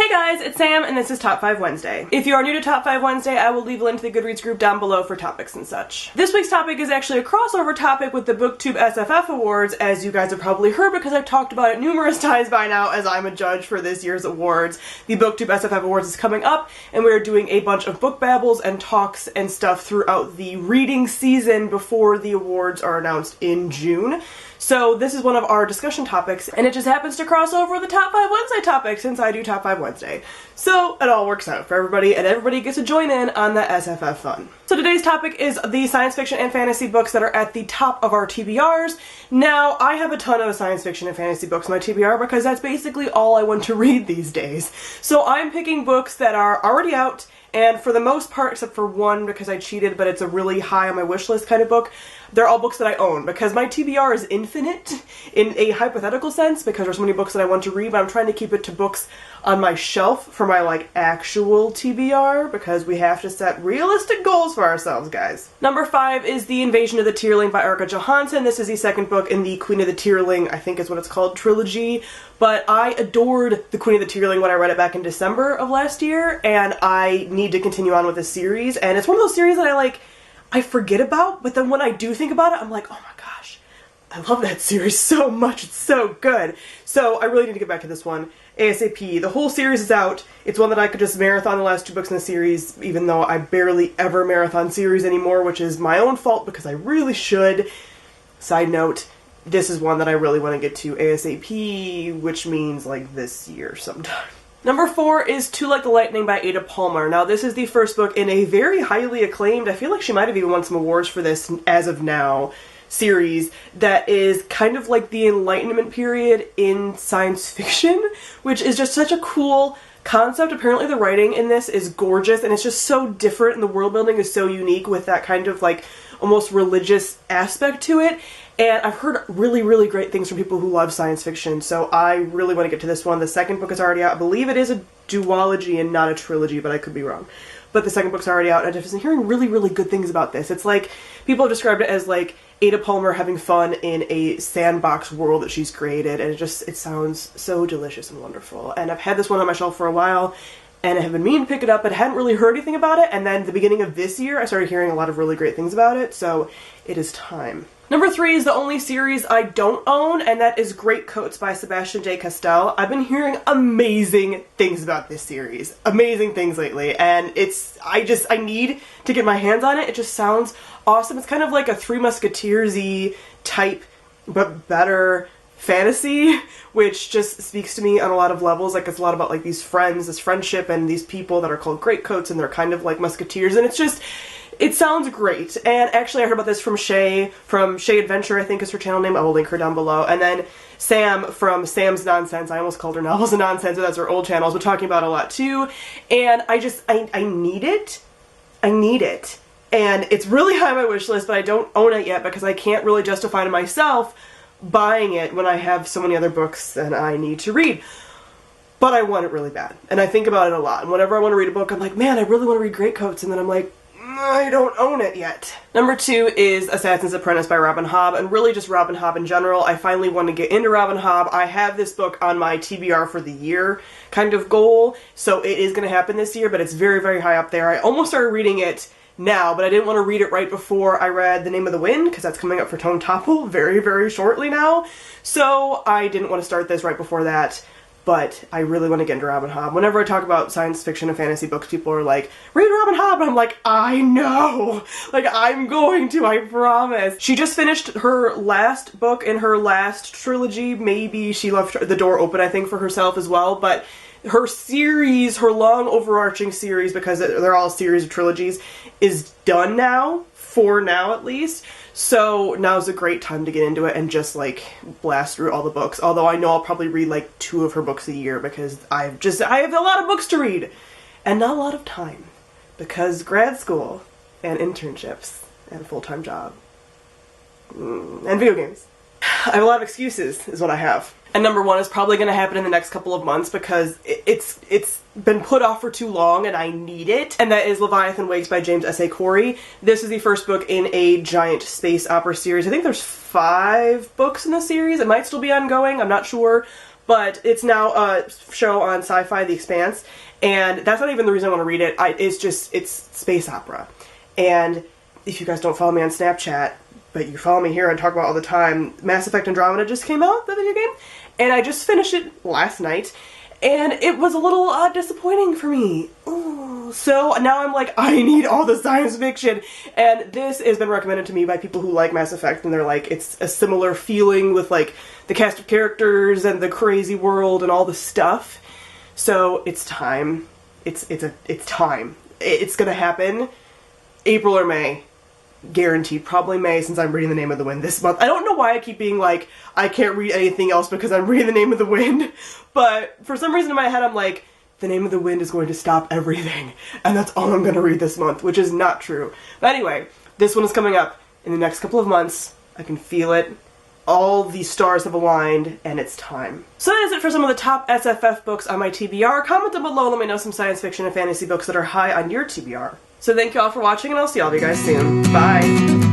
Hey guys, it's Sam and this is Top 5 Wednesday. If you are new to Top 5 Wednesday, I will leave a link to the Goodreads group down below for topics and such. This week's topic is actually a crossover topic with the Booktube SFF Awards, as you guys have probably heard because I've talked about it numerous times by now as I'm a judge for this year's awards. The Booktube SFF Awards is coming up and we're doing a bunch of book babbles and talks and stuff throughout the reading season before the awards are announced in June. So this is one of our discussion topics, and it just happens to cross over the Top 5 Wednesday topic since I do Top 5 Wednesday. So it all works out for everybody, and everybody gets to join in on the SFF fun. So today's topic is the science fiction and fantasy books that are at the top of our TBRs. Now, I have a ton of science fiction and fantasy books in my TBR because that's basically all I want to read these days. So I'm picking books that are already out, and for the most part, except for one because I cheated, but it's a really high on my wish list kind of book, they're all books that I own because my TBR is infinite in a hypothetical sense because there's so many books that I want to read, but I'm trying to keep it to books on my shelf for my actual TBR because we have to set realistic goals for ourselves, guys. Number 5 is The Invasion of the Tearling by Erica Johansson. This is the second book in the Queen of the Tearling, I think is what it's called, trilogy. But I adored The Queen of the Tearling when I read it back in December of last year, and I need to continue on with this series. And it's one of those series that I forget about, but then when I do think about it, I'm like, oh my gosh, I love that series so much, it's so good. So I really need to get back to this one ASAP. The whole series is out. It's one that I could just marathon the last 2 books in the series, even though I barely ever marathon series anymore, which is my own fault because I really should. Side note, this is one that I really want to get to ASAP, which means this year sometime. Number 4 is Too Like the Lightning by Ada Palmer. Now, this is the first book in a very highly acclaimed, I feel like she might have even won some awards for this as of now, series that is kind of like the Enlightenment period in science fiction, which is just such a cool concept. Apparently the writing in this is gorgeous and it's just so different and the world building is so unique with that kind of almost religious aspect to it. And I've heard really, really great things from people who love science fiction, so I really want to get to this one. The second book is already out. I believe it is a duology and not a trilogy, but I could be wrong. But the second book's already out, and I've just been hearing really, really good things about this. It's people have described it as Ada Palmer having fun in a sandbox world that she's created, and it sounds so delicious and wonderful. And I've had this one on my shelf for a while, and I have been meaning to pick it up, but hadn't really heard anything about it, and then at the beginning of this year, I started hearing a lot of really great things about it, so it is time. Number 3 is the only series I don't own, and that is Greatcoats by Sebastian J. Castell. I've been hearing amazing things about this series. Amazing things lately, and I need to get my hands on it. It just sounds awesome. It's kind of like a Three Musketeers-y type, but better fantasy, which just speaks to me on a lot of levels. It's a lot about these friends, this friendship, and these people that are called Greatcoats, and they're kind of like musketeers, and it sounds great. And actually I heard about this from Shay Adventure, I think is her channel name. I will link her down below. And then Sam from Sam's Nonsense. I almost called her Novels and Nonsense, but that's her old channel. Has been talking about it a lot too. And I need it. I need it. And it's really high on my wish list, but I don't own it yet because I can't really justify to myself buying it when I have so many other books that I need to read. But I want it really bad. And I think about it a lot. And whenever I want to read a book, I'm like, man, I really want to read Greatcoats. And then I'm like, I don't own it yet. Number 2 is Assassin's Apprentice by Robin Hobb, and really just Robin Hobb in general. I finally want to get into Robin Hobb. I have this book on my TBR for the year kind of goal, so it is going to happen this year, but it's very, very high up there. I almost started reading it now, but I didn't want to read it right before I read The Name of the Wind, because that's coming up for Tone Topple very, very shortly now. So I didn't want to start this right before that. But I really want to get into Robin Hobb. Whenever I talk about science fiction and fantasy books, people are like, read Robin Hobb! And I'm like, I know! I'm going to, I promise. She just finished her last book in her last trilogy. Maybe she left the door open, I think, for herself as well. But her series, her long overarching series, because they're all a series of trilogies, is done now. For now, at least. So now's a great time to get into it and just blast through all the books. Although I know I'll probably read 2 of her books a year because I have a lot of books to read and not a lot of time because grad school and internships and a full-time job and video games. I have a lot of excuses is what I have. And number 1 is probably going to happen in the next couple of months because it's been put off for too long and I need it. And that is Leviathan Wakes by James S.A. Corey. This is the first book in a giant space opera series. I think there's 5 books in the series. It might still be ongoing, I'm not sure. but it's now a show on Sci-Fi The Expanse, and that's not even the reason I want to read it. It's space opera. And if you guys don't follow me on Snapchat, but you follow me here and talk about all the time, Mass Effect Andromeda just came out, the video game, and I just finished it last night, and it was a little disappointing for me. Ooh. So now I'm like, I need all the science fiction, and this has been recommended to me by people who like Mass Effect, and they're like, it's a similar feeling with like the cast of characters and the crazy world and all the stuff. So it's time. It's time. It's gonna happen April or May. Guaranteed. Probably May, since I'm reading The Name of the Wind this month. I don't know why I keep being like, I can't read anything else because I'm reading The Name of the Wind, but for some reason in my head I'm like, The Name of the Wind is going to stop everything, and that's all I'm gonna read this month, which is not true. But anyway, this one is coming up in the next couple of months. I can feel it. All the stars have aligned, and it's time. So that is it for some of the top SFF books on my TBR. Comment down below, let me know some science fiction and fantasy books that are high on your TBR. So thank you all for watching, and I'll see all of you guys soon. Bye!